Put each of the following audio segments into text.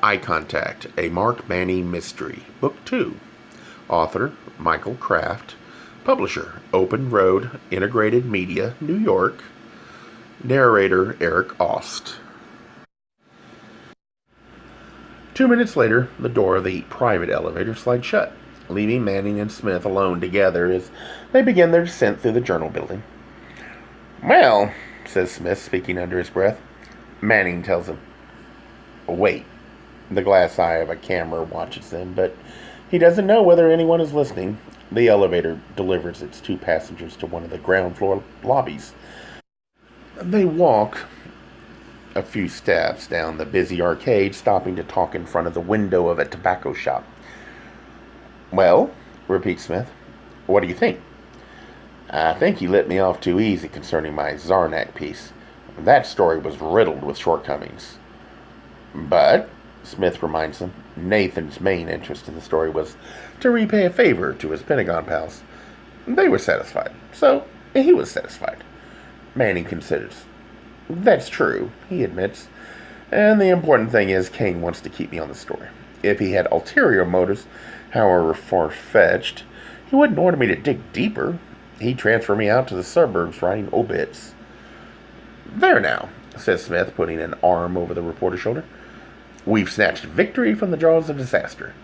Eye Contact, a Mark Manning Mystery, Book 2. Author, Michael Kraft. Publisher, Open Road Integrated Media, New York. Narrator, Eric Ost. 2 minutes later, the door of the private elevator slides shut, leaving Manning and Smith alone together as they begin their descent through the journal building. "Well," says Smith, speaking under his breath. Manning tells him, "Wait." The glass eye of a camera watches them, but he doesn't know whether anyone is listening. The elevator delivers its 2 passengers to one of the ground floor lobbies. They walk a few steps down the busy arcade, stopping to talk in front of the window of a tobacco shop. "Well," repeats Smith, "what do you think?" "I think you let me off too easy concerning my Zarnick piece. That story was riddled with shortcomings." "But," Smith reminds them, Nathan's main interest in the story was to repay a favor to his Pentagon pals. They were satisfied, so he was satisfied. Manning considers. "That's true," he admits. "And the important thing is Kane wants to keep me on the story. If he had ulterior motives, however far-fetched, he wouldn't order me to dig deeper. He'd transfer me out to the suburbs writing obits." "There now," says Smith, putting an arm over the reporter's shoulder. "We've snatched victory from the jaws of disaster.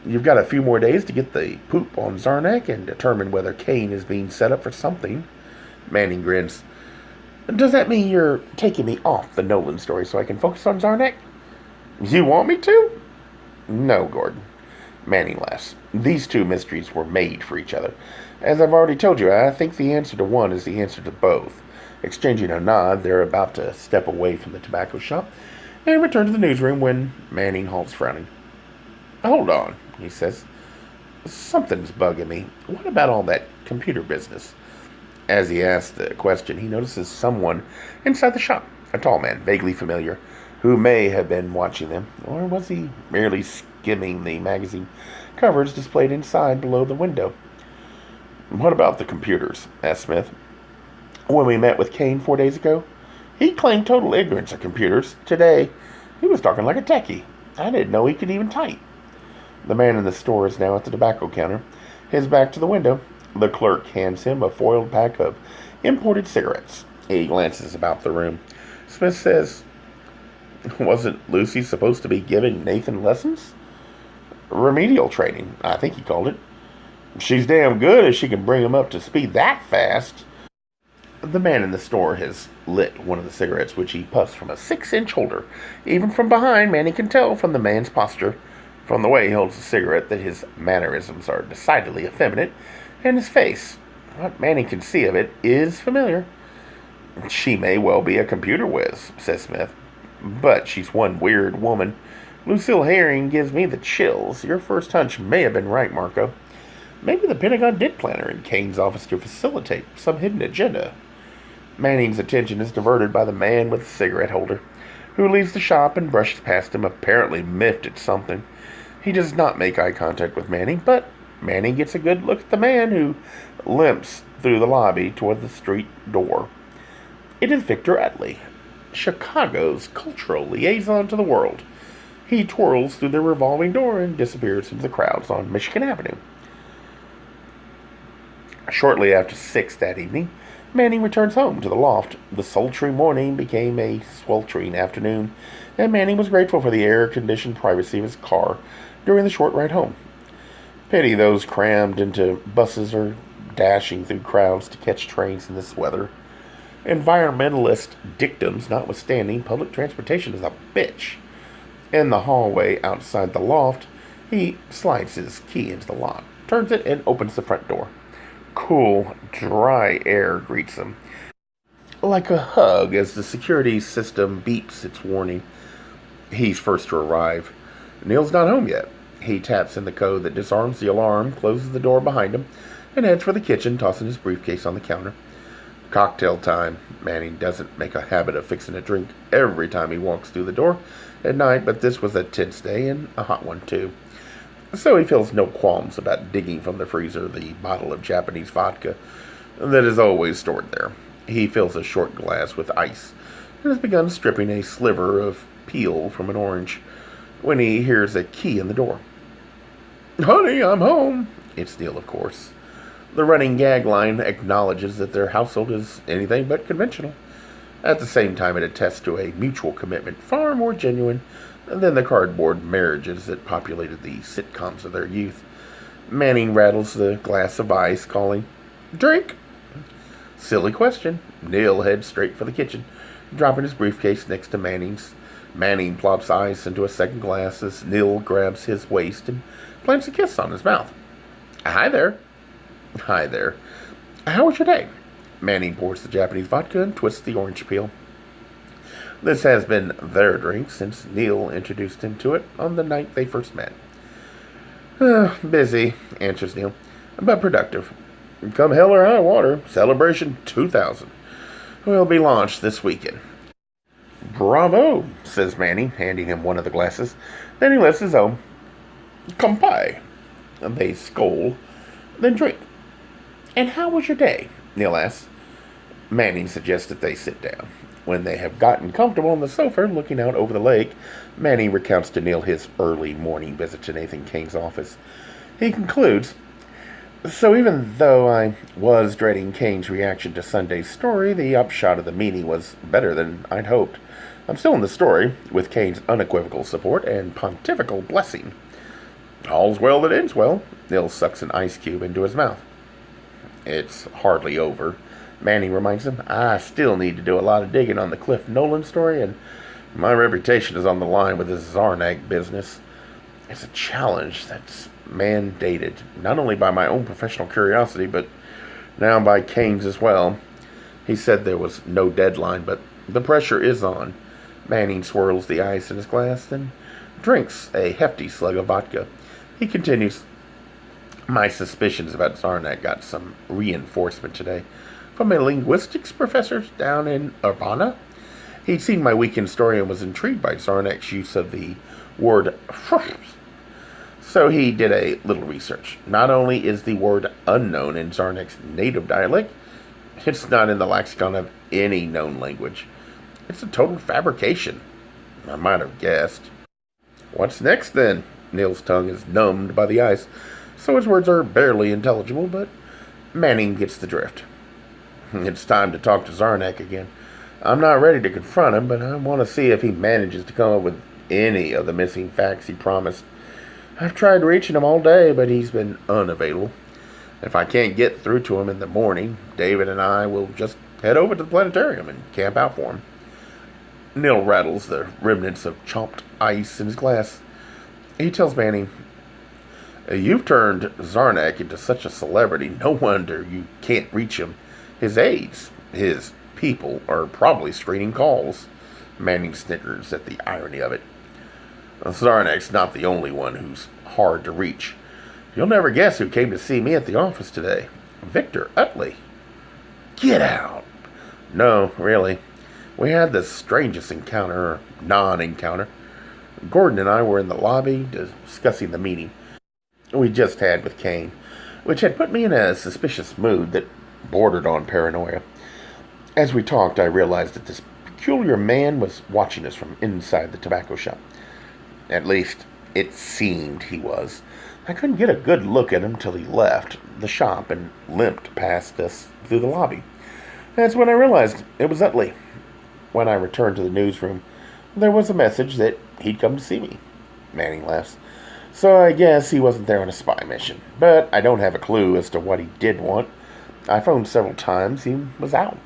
You've got a few more days to get the poop on Zarnick and determine whether Kane is being set up for something." Manning grins. "Does that mean you're taking me off the Nolan story so I can focus on Zarnick?" "You want me to?" "No, Gordon." Manning laughs. "These 2 mysteries were made for each other. As I've already told you, I think the answer to one is the answer to both." Exchanging a nod, they're about to step away from the tobacco shop and return to the newsroom when Manning halts, frowning. "Hold on," he says. "Something's bugging me. What about all that computer business?" As he asks the question, he notices someone inside the shop, a tall man, vaguely familiar, who may have been watching them, or was he merely skimming the magazine covers displayed inside below the window? "What about the computers?" asked Smith. "When we met with Kane 4 days ago, he claimed total ignorance of computers. Today, he was talking like a techie. I didn't know he could even type." The man in the store is now at the tobacco counter, his back to the window. The clerk hands him a foiled pack of imported cigarettes. He glances about the room. Smith says, "Wasn't Lucy supposed to be giving Nathan lessons?" "Remedial training, I think he called it." "She's damn good if she can bring him up to speed that fast." The man in the store has lit one of the cigarettes, which he puffs from a 6-inch holder. Even from behind, Manny can tell from the man's posture, from the way he holds the cigarette, that his mannerisms are decidedly effeminate, and his face, what Manny can see of it, is familiar. "She may well be a computer whiz," says Smith, "but she's one weird woman. Lucille Herring gives me the chills. Your first hunch may have been right, Marco. Maybe the Pentagon did plant her in Kane's office to facilitate some hidden agenda." Manning's attention is diverted by the man with the cigarette holder, who leaves the shop and brushes past him, apparently miffed at something. He does not make eye contact with Manning, but Manning gets a good look at the man, who limps through the lobby toward the street door. It is Victor Utley, Chicago's cultural liaison to the world. He twirls through the revolving door and disappears into the crowds on Michigan Avenue. Shortly after 6 that evening, Manning returns home to the loft. The sultry morning became a sweltering afternoon, and Manning was grateful for the air-conditioned privacy of his car during the short ride home. Pity those crammed into buses are dashing through crowds to catch trains in this weather. Environmentalist dictums notwithstanding, public transportation is a bitch. In the hallway outside the loft, he slides his key into the lock, turns it, and opens the front door. Cool, dry air greets him, like a hug, as the security system beeps its warning. He's first to arrive. Neil's not home yet. He taps in the code that disarms the alarm, closes the door behind him, and heads for the kitchen, tossing his briefcase on the counter. Cocktail time. Manning doesn't make a habit of fixing a drink every time he walks through the door at night, but this was a tense day, and a hot one, too. So he feels no qualms about digging from the freezer the bottle of Japanese vodka that is always stored there. He fills a short glass with ice and has begun stripping a sliver of peel from an orange. when he hears a key in the door. "Honey, I'm home." It's Neil, of course. The running gag line acknowledges that their household is anything but conventional. At the same time, it attests to a mutual commitment far more genuine than the cardboard marriages that populated the sitcoms of their youth. Manning rattles the glass of ice, calling, "Drink?" Silly question. Neil heads straight for the kitchen, dropping his briefcase next to Manning's. Manning plops ice into a second glass as Neil grabs his waist and plants a kiss on his mouth. "Hi there." "Hi there. How was your day?" Manning pours the Japanese vodka and twists the orange peel. This has been their drink since Neil introduced him to it on the night they first met. "Busy," answers Neil, "but productive. Come hell or high water, Celebration 2000 will be launched this weekend." "Bravo," says Manning, handing him one of the glasses. Then he lifts his own. "Kampai." They scold, then drink. "And how was your day?" Neil asks. Manning suggests that they sit down. When they have gotten comfortable on the sofa looking out over the lake, Manning recounts to Neil his early morning visit to Nathan King's office. He concludes, "So even though I was dreading Kane's reaction to Sunday's story, the upshot of the meeting was better than I'd hoped. I'm still in the story, with Kane's unequivocal support and pontifical blessing." "All's well that ends well." Neil sucks an ice cube into his mouth. "It's hardly over," Manning reminds him. "I still need to do a lot of digging on the Cliff Nolan story, and my reputation is on the line with this Zarnick business. It's a challenge that's mandated, not only by my own professional curiosity, but now by Kane's as well." He said there was no deadline, but the pressure is on. Manning swirls the ice in his glass, then drinks a hefty slug of vodka. He continues, "My suspicions about Zarnick got some reinforcement today from a linguistics professor down in Urbana. He'd seen my weekend story and was intrigued by Zarnick's use of the word so he did a little research. Not only is the word unknown in Zarnick's native dialect, it's not in the lexicon of any known language. It's a total fabrication. I might have guessed." "What's next, then?" Neil's tongue is numbed by the ice, so his words are barely intelligible, but Manning gets the drift. "It's time to talk to Zarnick again. I'm not ready to confront him, but I want to see if he manages to come up with any of the missing facts he promised. I've tried reaching him all day, but he's been unavailable. If I can't get through to him in the morning, David and I will just head over to the planetarium and camp out for him." Neil rattles the remnants of chopped ice in his glass. He tells Manning, "You've turned Zarnick into such a celebrity, no wonder you can't reach him. His aides, his people, are probably screening calls." Manning snickers at the irony of it. "Zarnick's not the only one who's hard to reach. You'll never guess who came to see me at the office today. Victor Utley." "Get out." "No, really. We had the strangest encounter, or non-encounter. Gordon and I were in the lobby discussing the meeting we just had with Kane, which had put me in a suspicious mood that bordered on paranoia. As we talked, I realized that this peculiar man was watching us from inside the tobacco shop. At least, it seemed he was. I couldn't get a good look at him till he left the shop and limped past us through the lobby. That's when I realized it was Utley. When I returned to the newsroom, there was a message that he'd come to see me." Manning laughs. "So I guess he wasn't there on a spy mission. But I don't have a clue as to what he did want. I phoned several times. He was out."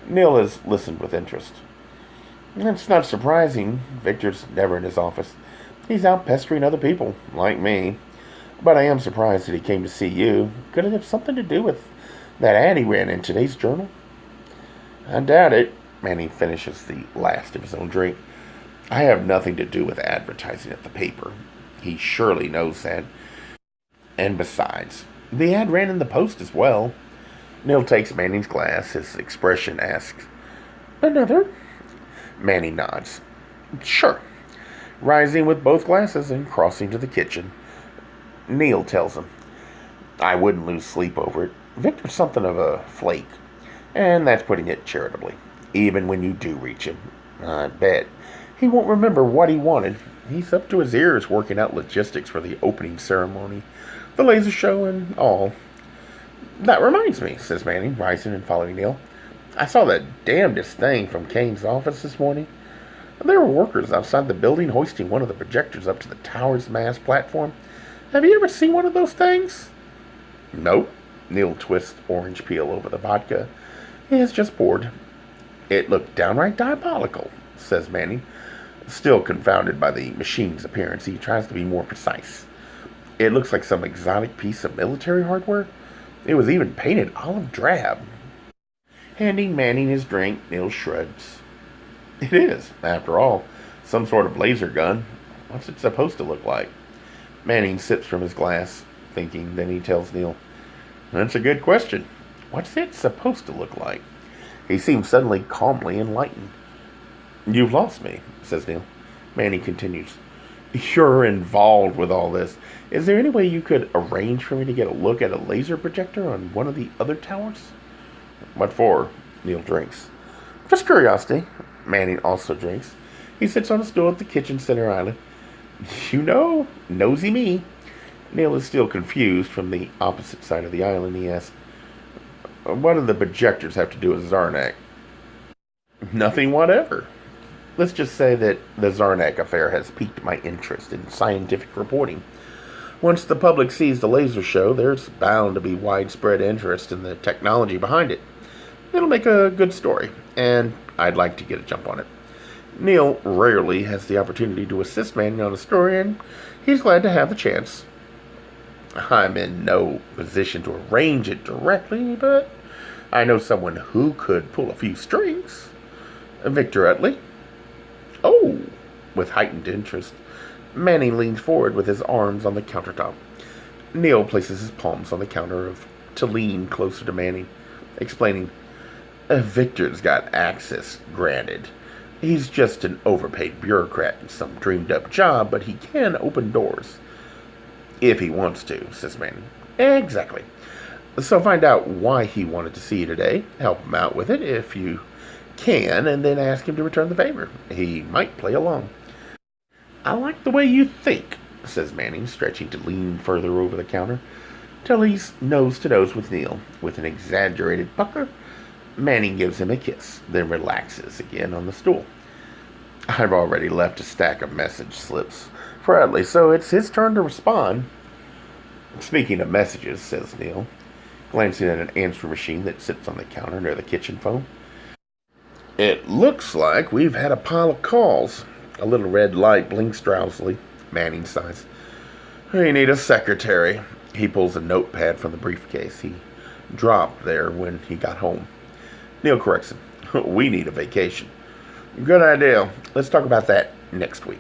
Neil has listened with interest. "It's not surprising. Victor's never in his office. He's out pestering other people, like me. But I am surprised that he came to see you. Could it have something to do with that ad he ran in today's journal?" "I doubt it." Manning finishes the last of his own drink. "I have nothing to do with advertising at the paper. He surely knows that. And besides, the ad ran in the Post as well." Neil takes Manning's glass. His expression asks, "Another?" Manning nods. "Sure." Rising with both glasses and crossing to the kitchen, Neil tells him, "I wouldn't lose sleep over it. Victor's something of a flake, and that's putting it charitably. Even when you do reach him, I bet He won't remember what he wanted. He's up to his ears working out logistics for the opening ceremony, the laser show, and all. That reminds me, says Manning, rising and following Neil. I saw the damnedest thing from Kane's office this morning. There were workers outside the building hoisting one of the projectors up to the tower's mast platform. Have you ever seen one of those things? Nope. Neil twists orange peel over the vodka. He is just bored. It looked downright diabolical, says Manning. Still confounded by the machine's appearance, he tries to be more precise. It looks like some exotic piece of military hardware. It was even painted olive drab. Handing Manning his drink, Neil shrugs. It is, after all, some sort of laser gun. What's it supposed to look like? Manning sips from his glass, thinking. Then he tells Neil, That's a good question. What's it supposed to look like? He seems suddenly calmly enlightened. You've lost me, says Neil. Manning continues. You're involved with all this. Is there any way you could arrange for me to get a look at a laser projector on one of the other towers? What for? Neil drinks. Just curiosity. Manning also drinks. He sits on a stool at the kitchen center island. You know, nosy me. Neil is still confused. From the opposite side of the island, he asks, what do the projectors have to do with Zarnick? Nothing whatever. Let's just say that the Zarnick affair has piqued my interest in scientific reporting. Once the public sees the laser show, there's bound to be widespread interest in the technology behind it. It'll make a good story, and I'd like to get a jump on it. Neil rarely has the opportunity to assist Manning on a story, and he's glad to have the chance. I'm in no position to arrange it directly, but I know someone who could pull a few strings. Victor Utley. Oh, with heightened interest. Manning leans forward with his arms on the countertop. Neil places his palms on the counter to lean closer to Manning, explaining, Victor's got access granted. He's just an overpaid bureaucrat in some dreamed-up job, but he can open doors. If he wants to, says Manning. Exactly. So find out why he wanted to see you today. Help him out with it if you can, and then ask him to return the favor. He might play along. I like the way you think, says Manning, stretching to lean further over the counter, till he's nose to nose with Neil. With an exaggerated pucker, Manning gives him a kiss, then relaxes again on the stool. I've already left a stack of message slips for Utley, so it's his turn to respond. Speaking of messages, says Neil, glancing at an answering machine that sits on the counter near the kitchen phone. It looks like we've had a pile of calls. A little red light blinks drowsily. Manning sighs. We need a secretary. He pulls a notepad from the briefcase he dropped there when he got home. Neil corrects him. We need a vacation. Good idea. Let's talk about that next week.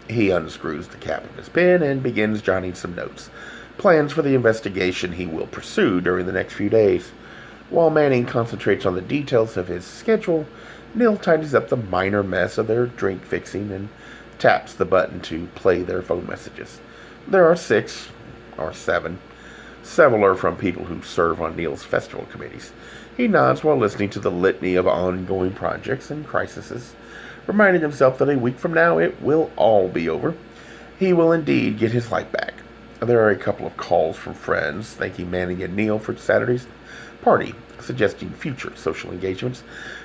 He unscrews the cap of his pen and begins jotting some notes. Plans for the investigation he will pursue during the next few days. While Manning concentrates on the details of his schedule, Neil tidies up the minor mess of their drink fixing and taps the button to play their phone messages. There are 6 or 7. Several are from people who serve on Neil's festival committees. He nods while listening to the litany of ongoing projects and crises, reminding himself that a week from now it will all be over. He will indeed get his life back. There are a couple of calls from friends thanking Manning and Neil for Saturday's party, suggesting future social engagements.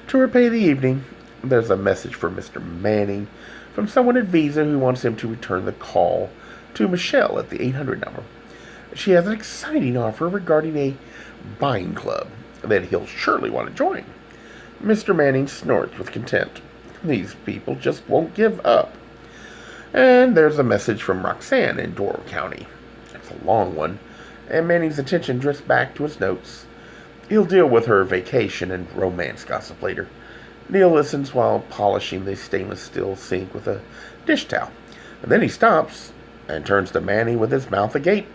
To repay the evening, there's a message for Mr. Manning from someone at Visa who wants him to return the call to Michelle at the 800 number. She has an exciting offer regarding a buying club that he'll surely want to join. Mr. Manning snorts with contempt. These people just won't give up. And there's a message from Roxanne in Doral County. It's a long one, and Manning's attention drifts back to his notes. He'll deal with her vacation and romance gossip later. Neil listens while polishing the stainless steel sink with a dish towel. And then he stops and turns to Manning with his mouth agape.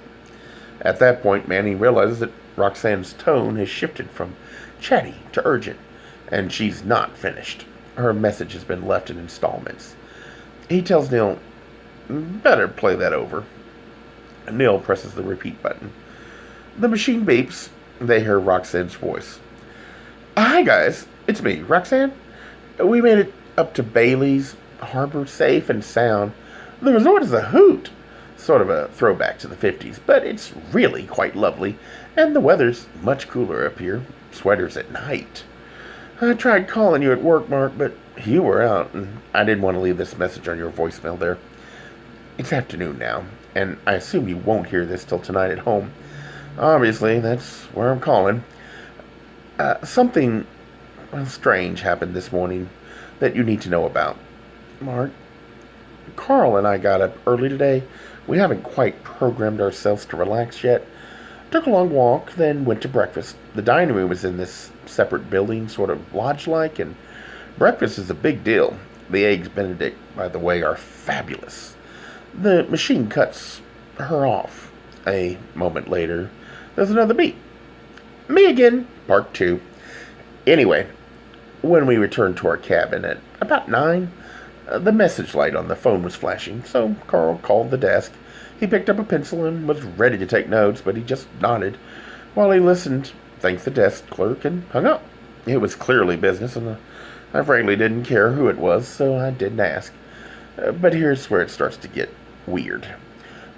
At that point, Manning realizes that Roxanne's tone has shifted from chatty to urgent, and she's not finished. Her message has been left in installments. He tells Neil, better play that over. Neil presses the repeat button. The machine beeps. They hear Roxanne's voice. Hi, guys. It's me, Roxanne. We made it up to Bailey's. harbor safe and sound. The resort is a hoot. Sort of a throwback to the 50s, but it's really quite lovely, and the weather's much cooler up here. Sweaters at night. I tried calling you at work, Mark, but you were out, and I didn't want to leave this message on your voicemail there. It's afternoon now, and I assume you won't hear this till tonight at home. Obviously, that's where I'm calling. Something strange happened this morning that you need to know about. Mark, Carl and I got up early today. We haven't quite programmed ourselves to relax yet. Took a long walk, then went to breakfast. The dining room is in this separate building, sort of lodge-like, and breakfast is a big deal. The eggs Benedict, by the way, are fabulous. The machine cuts her off. A moment later, there's another beep. Me again, part 2. Anyway, when we returned to our cabin at about 9, the message light on the phone was flashing, so Carl called the desk. He picked up a pencil and was ready to take notes, but he just nodded while he listened, thanked the desk clerk, and hung up. It was clearly business, and I frankly didn't care who it was, so I didn't ask. But here's where it starts to get weird.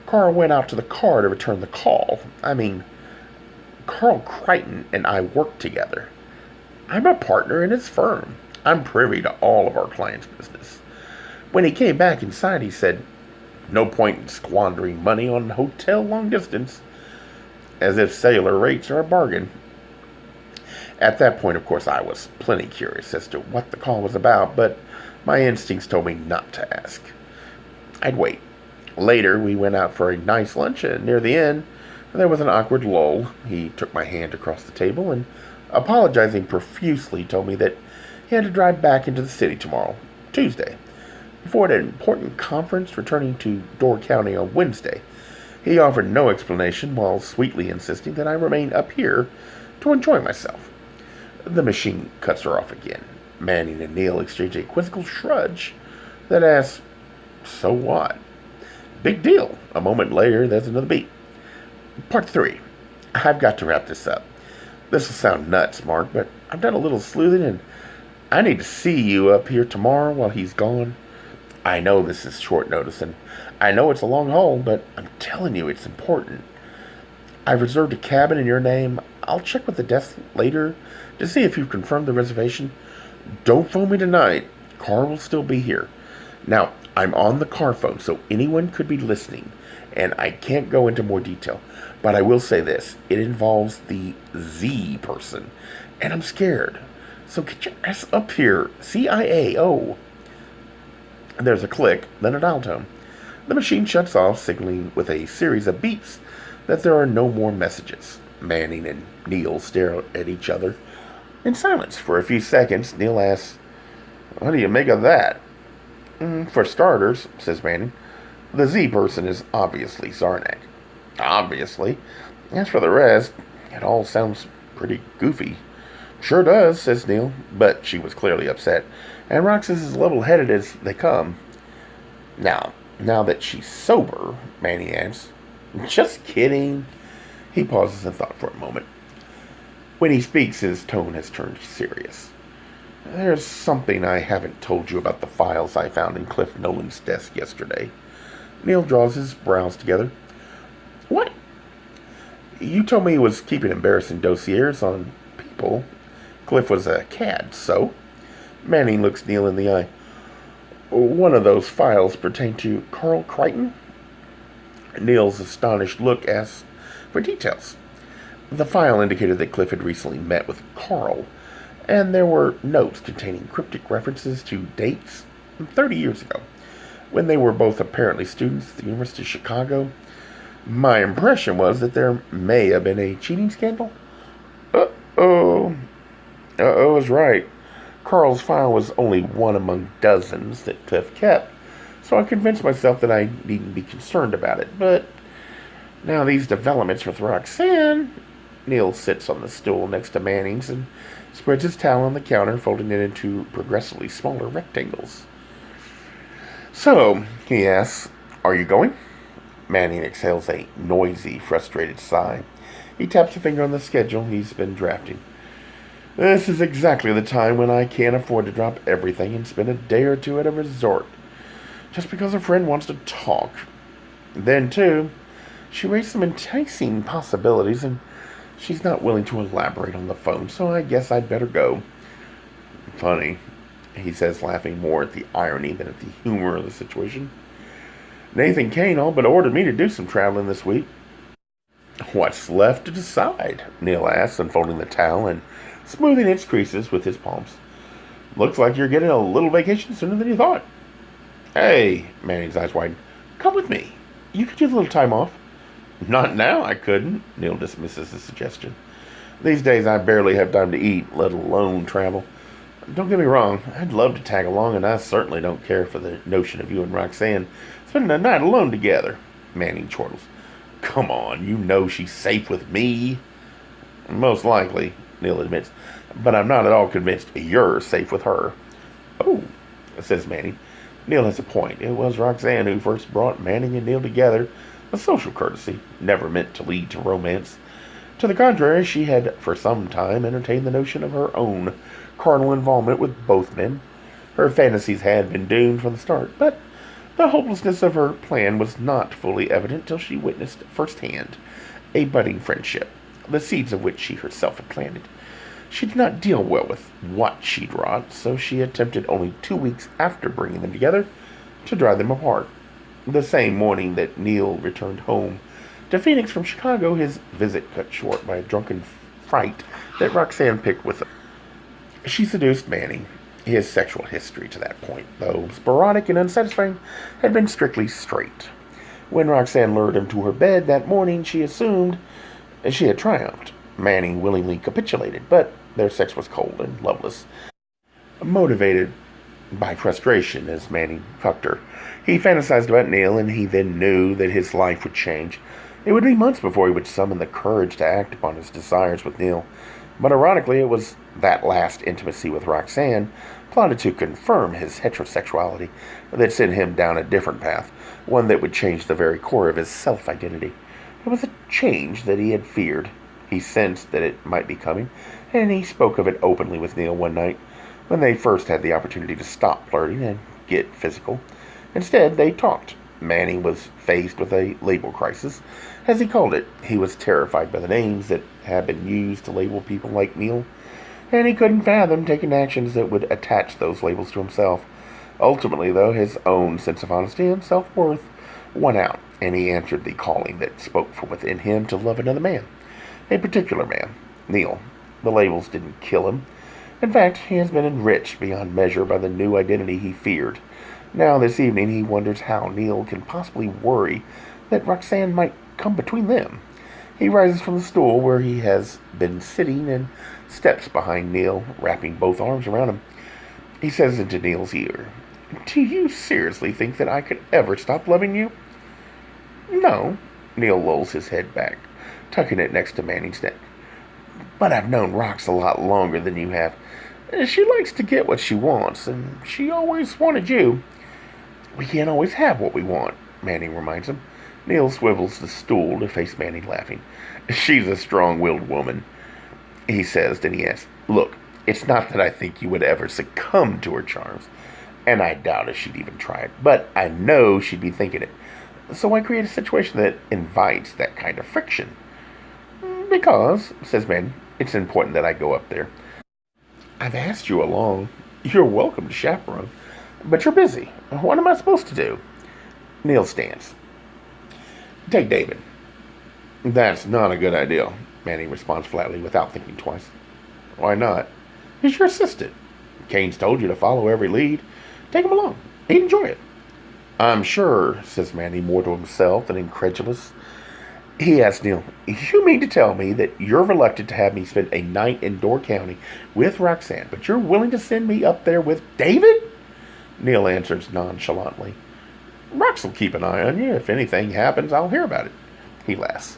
Carl went out to the car to return the call. I mean, Carl Crichton and I work together. I'm a partner in his firm. I'm privy to all of our clients' business. When he came back inside, he said, "No point in squandering money on a hotel long distance," as if cellular rates are a bargain. At that point, of course, I was plenty curious as to what the call was about, but my instincts told me not to ask. I'd wait. Later, we went out for a nice lunch, and near the end, there was an awkward lull. He took my hand across the table and, apologizing profusely, told me that he had to drive back into the city tomorrow, Tuesday, for an important conference returning to Door County on Wednesday. He offered no explanation while sweetly insisting that I remain up here to enjoy myself. The machine cuts her off again. Manning and Neil exchange a quizzical shrug that asks, "So what?" Big deal. A moment later, there's another beat. Part 3. I've got to wrap this up. This will sound nuts, Mark, but I've done a little sleuthing, and I need to see you up here tomorrow while he's gone. I know this is short notice, and I know it's a long haul, but I'm telling you it's important. I've reserved a cabin in your name. I'll check with the desk later to see if you've confirmed the reservation. Don't phone me tonight. Carl will still be here. Now, I'm on the car phone, so anyone could be listening, and I can't go into more detail. But I will say this. It involves the Z person, and I'm scared. So get your ass up here. CIAO. There's a click, then a dial tone. The machine shuts off, signaling with a series of beeps that there are no more messages. Manning and Neil stare at each other in silence. For a few seconds, Neil asks, "What do you make of that?" "For starters," says Manning, "the Z person is obviously Zarnick." "Obviously. As for the rest, it all sounds pretty goofy." "Sure does," says Neil, but she was clearly upset, and Roxanne is as level-headed as they come. Now that she's sober," Manning adds. "Just kidding." He pauses and thought for a moment. When he speaks, his tone has turned serious. "There's something I haven't told you about the files I found in Cliff Nolan's desk yesterday." Neil draws his brows together. "What?" "You told me he was keeping embarrassing dossiers on people. Cliff was a cad, so?" Manning looks Neil in the eye. "One of those files pertained to Carl Crichton?" Neil's astonished look asks for details. The file indicated that Cliff had recently met with Carl, and there were notes containing cryptic references to dates 30 years ago, when they were both apparently students at the University of Chicago. My impression was that there may have been a cheating scandal. Uh-oh. Uh-oh is right. Carl's file was only one among dozens that Cliff kept, so I convinced myself that I needn't be concerned about it. But now these developments with Roxanne... Neil sits on the stool next to Manning's and spreads his towel on the counter, folding it into progressively smaller rectangles. "So," he asks, "are you going?" Manning exhales a noisy, frustrated sigh. He taps a finger on the schedule he's been drafting. "This is exactly the time when I can't afford to drop everything and spend a day or two at a resort. just because a friend wants to talk. Then, too, she raised some enticing possibilities, and she's not willing to elaborate on the phone, so I guess I'd better go. Funny, he says, laughing more at the irony than at the humor of the situation. Nathan Kane all but ordered me to do some traveling this week. What's left to decide? Neil asks, unfolding the towel and smoothing its creases with his palms. Looks like you're getting a little vacation sooner than you thought. Hey, Manning's eyes widened. Come with me. You could use a little time off. Not now, I couldn't. Neil dismisses the suggestion. These days I barely have time to eat, let alone travel. Don't get me wrong, I'd love to tag along, and I certainly don't care for the notion of you and Roxanne spending a night alone together. Manning chortles. Come on, you know she's safe with me. Most likely, Neil admits, but I'm not at all convinced you're safe with her. Oh, says Manning. Neil has a point. It was Roxanne who first brought Manning and Neil together, a social courtesy, never meant to lead to romance. To the contrary, she had for some time entertained the notion of her own carnal involvement with both men. Her fantasies had been doomed from the start, but the hopelessness of her plan was not fully evident till she witnessed firsthand a budding friendship, the seeds of which she herself had planted. She did not deal well with what she'd wrought, so she attempted only 2 weeks after bringing them together to drive them apart. The same morning that Neil returned home to Phoenix from Chicago, his visit cut short by a drunken fight that Roxanne picked with him. She seduced Manning. His sexual history to that point, though sporadic and unsatisfying, had been strictly straight. When Roxanne lured him to her bed that morning, she assumed she had triumphed. Manning willingly capitulated, but their sex was cold and loveless. Motivated by frustration as Manning fucked her, he fantasized about Neil, and he then knew that his life would change. It would be months before he would summon the courage to act upon his desires with Neil. But ironically, it was that last intimacy with Roxanne, plotted to confirm his heterosexuality, that sent him down a different path, one that would change the very core of his self-identity. It was a change that he had feared. He sensed that it might be coming, and he spoke of it openly with Neil one night, when they first had the opportunity to stop flirting and get physical. Instead, they talked. Manning was faced with a label crisis, as he called it. He was terrified by the names that had been used to label people like Neil, and he couldn't fathom taking actions that would attach those labels to himself. Ultimately, though, his own sense of honesty and self-worth won out, and he answered the calling that spoke from within him to love another man. A particular man, Neil. The labels didn't kill him. In fact, he has been enriched beyond measure by the new identity he feared. Now, this evening, he wonders how Neil can possibly worry that Roxanne might come between them. He rises from the stool where he has been sitting and steps behind Neil, wrapping both arms around him. He says into Neil's ear, "Do you seriously think that I could ever stop loving you?" "No." Neil lolls his head back, tucking it next to Manning's neck. "But I've known Rox a lot longer than you have. She likes to get what she wants, and she always wanted you." "We can't always have what we want," Manning reminds him. Neil swivels the stool to face Manning, laughing. "She's a strong-willed woman," he says. Then he asks, "Look, it's not that I think you would ever succumb to her charms, and I doubt if she'd even try it, but I know she'd be thinking it. So why create a situation that invites that kind of friction?" "Because," says Manning, "it's important that I go up there. I've asked you along. You're welcome to chaperone. But you're busy. What am I supposed to do?" Neil stands. "Take David." "That's not a good idea," Manning responds flatly without thinking twice. "Why not?" "He's your assistant. Kane's told you to follow every lead. Take him along. He'd enjoy it." "I'm sure," says Manning, more to himself than incredulous. He asks Neil, "You mean to tell me that you're reluctant to have me spend a night in Door County with Roxanne, but you're willing to send me up there with David?" Neil answers nonchalantly, "Rox will keep an eye on you. If anything happens, I'll hear about it." He laughs.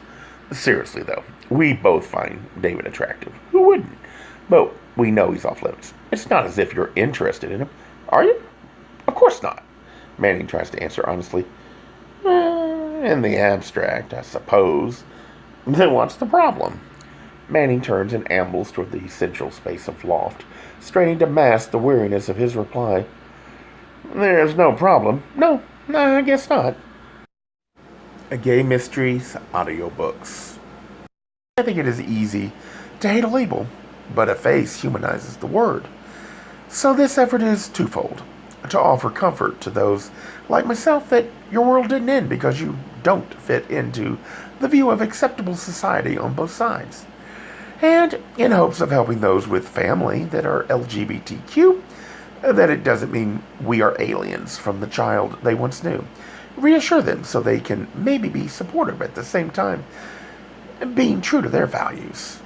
"Seriously, though, we both find David attractive. Who wouldn't? But we know he's off limits. It's not as if you're interested in him. Are you?" "Of course not." Manning tries to answer honestly. "In the abstract, I suppose. Then what's the problem?" Manning turns and ambles toward the central space of loft, straining to mask the weariness of his reply. "Well, I suppose," he says, "it's not that I don't want you. It's that I don't want to There's no problem. No, I guess not. Gay Mysteries audiobooks. I think it is easy to hate a label, but a face humanizes the word. So this effort is twofold: to offer comfort to those like myself that your world didn't end because you don't fit into the view of acceptable society on both sides, and in hopes of helping those with family that are LGBTQ, that it doesn't mean we are aliens from the child they once knew. Reassure them so they can maybe be supportive at the same time, being true to their values.